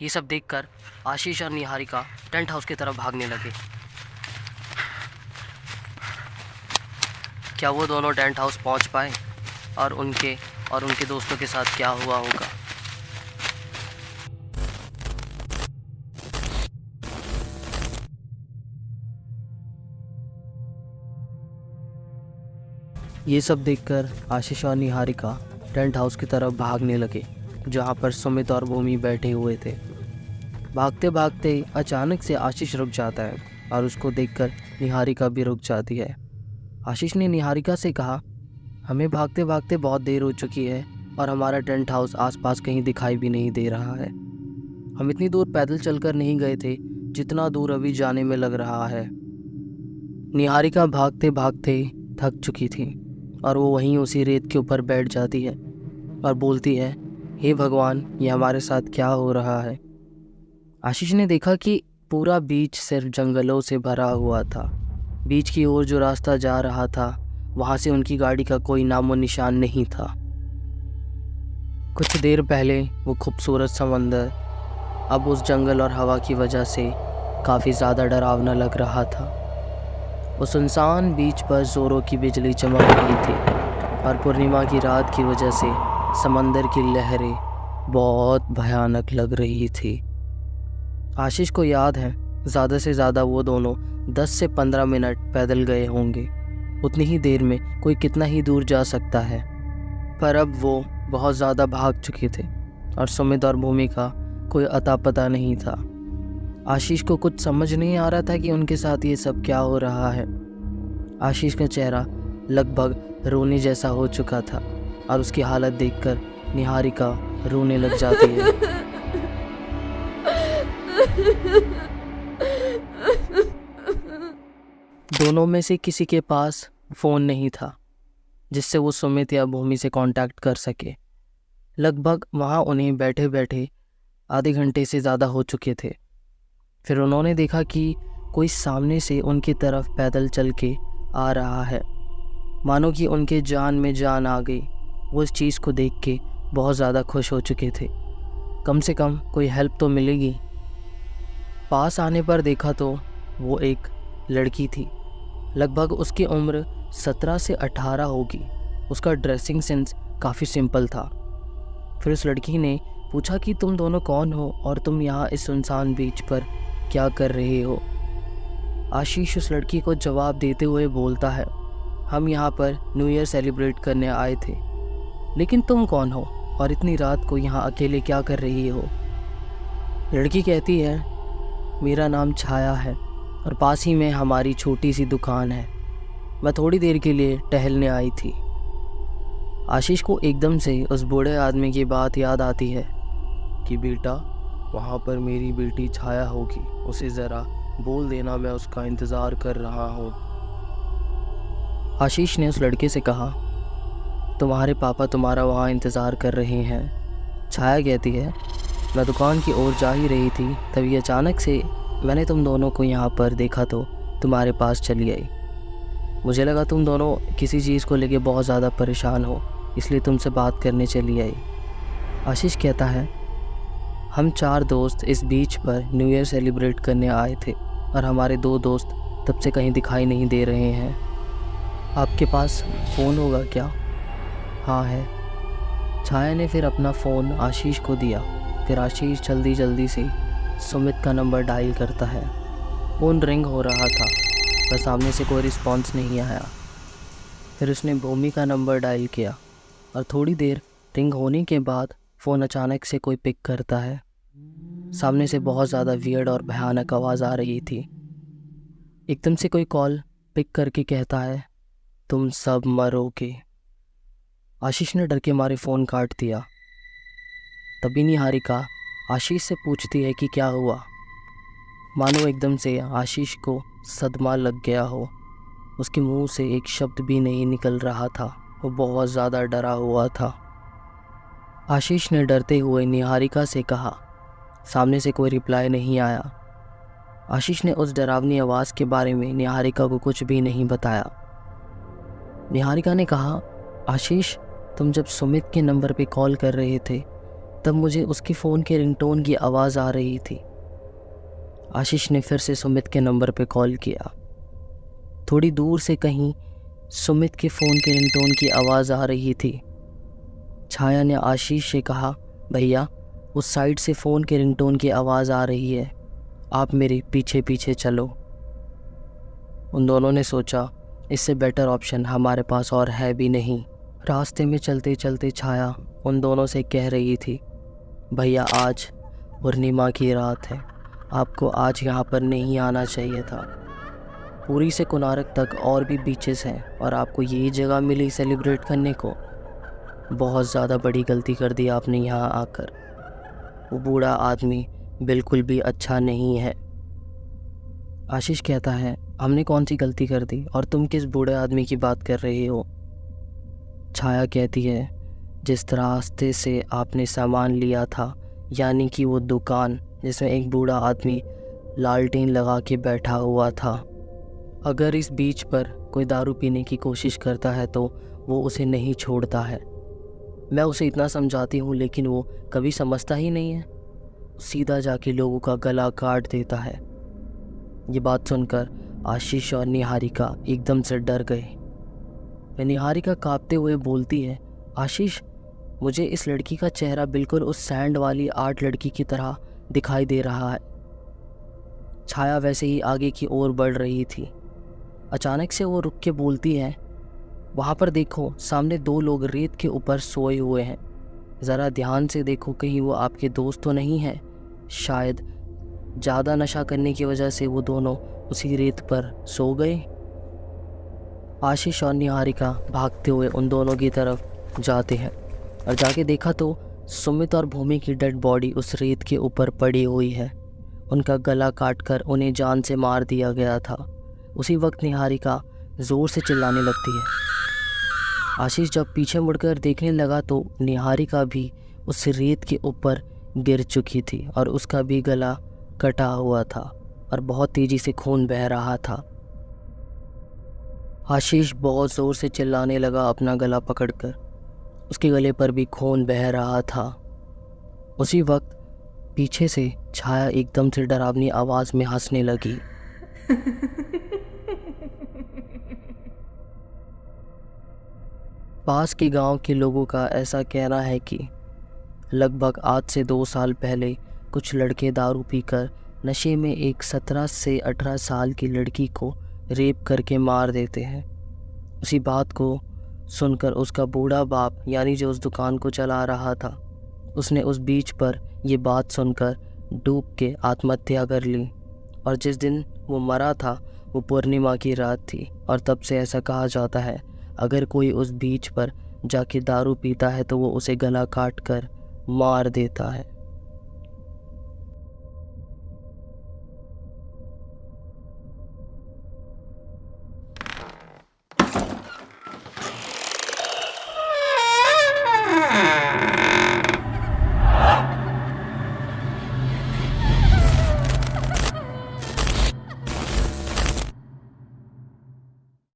ये सब देखकर आशीष और निहारिका टेंट हाउस की तरफ भागने लगे। क्या वो दोनों टेंट हाउस पहुंच पाए और उनके दोस्तों के साथ क्या हुआ होगा? ये सब देखकर आशीष और निहारिका टेंट हाउस की तरफ भागने लगे, जहाँ पर सुमित और भूमि बैठे हुए थे। भागते भागते अचानक से आशीष रुक जाता है और उसको देखकर निहारिका भी रुक जाती है। आशीष ने निहारिका से कहा, हमें भागते भागते बहुत देर हो चुकी है और हमारा टेंट हाउस आसपास कहीं दिखाई भी नहीं दे रहा है। हम इतनी दूर पैदल चलकर नहीं गए थे जितना दूर अभी जाने में लग रहा है। निहारिका भागते भागते थक चुकी थी और वो वहीं उसी रेत के ऊपर बैठ जाती है और बोलती है, हे भगवान, ये हमारे साथ क्या हो रहा है। आशीष ने देखा कि पूरा बीच सिर्फ जंगलों से भरा हुआ था। बीच की ओर जो रास्ता जा रहा था, वहाँ से उनकी गाड़ी का कोई नामो निशान नहीं था। कुछ देर पहले वो खूबसूरत समंदर अब उस जंगल और हवा की वजह से काफ़ी ज़्यादा डरावना लग रहा था। उस सुनसान बीच पर ज़ोरों की बिजली चमक रही थी और पूर्णिमा की रात की वजह से समंदर की लहरें बहुत भयानक लग रही थी। आशीष को याद है, ज़्यादा से ज़्यादा वो दोनों 10 से 15 मिनट पैदल गए होंगे। उतनी ही देर में कोई कितना ही दूर जा सकता है, पर अब वो बहुत ज़्यादा भाग चुके थे और सुमित और भूमि का कोई अता पता नहीं था। आशीष को कुछ समझ नहीं आ रहा था कि उनके साथ ये सब क्या हो रहा है। आशीष का चेहरा लगभग रोने जैसा हो चुका था और उसकी हालत देखकर निहारिका रोने लग जाती है। दोनों में से किसी के पास फ़ोन नहीं था जिससे वो सुमित या भूमि से कांटेक्ट कर सके। लगभग वहाँ उन्हें बैठे बैठे आधे घंटे से ज़्यादा हो चुके थे। फिर उन्होंने देखा कि कोई सामने से उनकी तरफ पैदल चल के आ रहा है, मानो कि उनके जान में जान आ गई। वो इस चीज़ को देख के बहुत ज़्यादा खुश हो चुके थे, कम से कम कोई हेल्प तो मिलेगी। पास आने पर देखा तो वो एक लड़की थी। लगभग उसकी उम्र 17 से 18 होगी। उसका ड्रेसिंग सेंस काफ़ी सिंपल था। फिर उस लड़की ने पूछा कि तुम दोनों कौन हो और तुम यहाँ इस सुनसान बीच पर क्या कर रहे हो। आशीष उस लड़की को जवाब देते हुए बोलता है, हम यहाँ पर न्यू ईयर सेलिब्रेट करने आए थे। लेकिन तुम कौन हो और इतनी रात को यहाँ अकेले क्या कर रही हो? लड़की कहती है, मेरा नाम छाया है और पास ही में हमारी छोटी सी दुकान है। मैं थोड़ी देर के लिए टहलने आई थी। आशीष को एकदम से उस बूढ़े आदमी की बात याद आती है कि बेटा, वहाँ पर मेरी बेटी छाया होगी, उसे ज़रा बोल देना, मैं उसका इंतज़ार कर रहा हूँ। आशीष ने उस लड़के से कहा, तुम्हारे पापा तुम्हारा वहाँ इंतज़ार कर रहे हैं। छाया कहती है, मैं दुकान की ओर जा ही रही थी, तभी अचानक से मैंने तुम दोनों को यहाँ पर देखा तो तुम्हारे पास चली आई। मुझे लगा तुम दोनों किसी चीज़ को लेके बहुत ज़्यादा परेशान हो, इसलिए तुमसे बात करने चली आई। आशीष कहता है, हम 4 दोस्त इस बीच पर न्यू ईयर सेलिब्रेट करने आए थे और हमारे 2 दोस्त तब से कहीं दिखाई नहीं दे रहे हैं। आपके पास फ़ोन होगा क्या? हाँ है। छाया ने फिर अपना फ़ोन आशीष को दिया। फिर आशीष जल्दी जल्दी से सुमित का नंबर डायल करता है। फ़ोन रिंग हो रहा था पर सामने से कोई रिस्पॉन्स नहीं आया। फिर उसने भूमि का नंबर डायल किया और थोड़ी देर रिंग होने के बाद फ़ोन अचानक से कोई पिक करता है। सामने से बहुत ज़्यादा वियर्ड और भयानक आवाज़ आ रही थी। एकदम से कोई कॉल पिक करके कहता है, तुम सब मरोगे। आशीष ने डर के मारे फ़ोन काट दिया। तभी निहारिका आशीष से पूछती है कि क्या हुआ। मानो एकदम से आशीष को सदमा लग गया हो। उसके मुंह से एक शब्द भी नहीं निकल रहा था। वो बहुत ज़्यादा डरा हुआ था। आशीष ने डरते हुए निहारिका से कहा। सामने से कोई रिप्लाई नहीं आया। आशीष ने उस डरावनी आवाज़ के बारे में निहारिका को कुछ भी नहीं बताया। निहारिका ने कहा, आशीष, तुम जब सुमित के नंबर पे कॉल कर रहे थे तब मुझे उसकी फ़ोन के रिंगटोन की आवाज़ आ रही थी। आशीष ने फिर से सुमित के नंबर पे कॉल किया। थोड़ी दूर से कहीं सुमित के फ़ोन के रिंगटोन की आवाज़ आ रही थी। छाया ने आशीष से कहा, भैया उस साइड से फ़ोन के रिंगटोन की आवाज़ आ रही है, आप मेरे पीछे पीछे चलो। उन दोनों ने सोचा इससे बेटर ऑप्शन हमारे पास और है भी नहीं। रास्ते में चलते चलते छाया उन दोनों से कह रही थी, भैया आज पूर्णिमा की रात है, आपको आज यहाँ पर नहीं आना चाहिए था। पूरी से कोणार्क तक और भी बीचेस हैं और आपको यही जगह मिली सेलिब्रेट करने को। बहुत ज़्यादा बड़ी गलती कर दी आपने यहाँ आकर। वो बूढ़ा आदमी बिल्कुल भी अच्छा नहीं है। आशीष कहता है, हमने कौन सी गलती कर दी और तुम किस बूढ़े आदमी की बात कर रही हो? छाया कहती है, जिस रास्ते से आपने सामान लिया था, यानी कि वो दुकान जिसमें एक बूढ़ा आदमी लालटेन लगा के बैठा हुआ था। अगर इस बीच पर कोई दारू पीने की कोशिश करता है तो वो उसे नहीं छोड़ता है। मैं उसे इतना समझाती हूँ लेकिन वो कभी समझता ही नहीं है। सीधा जाके लोगों का गला काट देता है। ये बात सुनकर आशीष और निहारिका एकदम से डर गए। वह निहारिका कांपते हुए बोलती है, आशीष मुझे इस लड़की का चेहरा बिल्कुल उस सैंड वाली आर्ट लड़की की तरह दिखाई दे रहा है। छाया वैसे ही आगे की ओर बढ़ रही थी। अचानक से वो रुक के बोलती है, वहाँ पर देखो, सामने 2 लोग रेत के ऊपर सोए हुए हैं। ज़रा ध्यान से देखो, कहीं वो आपके दोस्त तो नहीं हैं। शायद ज़्यादा नशा करने की वजह से वो दोनों उसी रेत पर सो गए। आशीष और निहारिका भागते हुए उन दोनों की तरफ जाते हैं और जाके देखा तो सुमित और भूमि की डेड बॉडी उस रेत के ऊपर पड़ी हुई है। उनका गला काटकर उन्हें जान से मार दिया गया था। उसी वक्त निहारिका ज़ोर से चिल्लाने लगती है। आशीष जब पीछे मुड़कर देखने लगा तो निहारिका भी उस रेत के ऊपर गिर चुकी थी और उसका भी गला कटा हुआ था और बहुत तेज़ी से खून बह रहा था। आशीष बहुत ज़ोर से चिल्लाने लगा अपना गला पकड़कर। उसके गले पर भी खून बह रहा था। उसी वक्त पीछे से छाया एकदम से डरावनी आवाज़ में हंसने लगी। पास के गांव के लोगों का ऐसा कहना है कि लगभग आज से 2 साल पहले कुछ लड़के दारू पीकर नशे में एक 17 से 18 साल की लड़की को रेप करके मार देते हैं। उसी बात को सुनकर उसका बूढ़ा बाप, यानी जो उस दुकान को चला रहा था, उसने उस बीच पर ये बात सुनकर डूब के आत्महत्या कर ली। और जिस दिन वो मरा था वो पूर्णिमा की रात थी और तब से ऐसा कहा जाता है, अगर कोई उस बीच पर जाके दारू पीता है तो वो उसे गला काट कर मार देता है।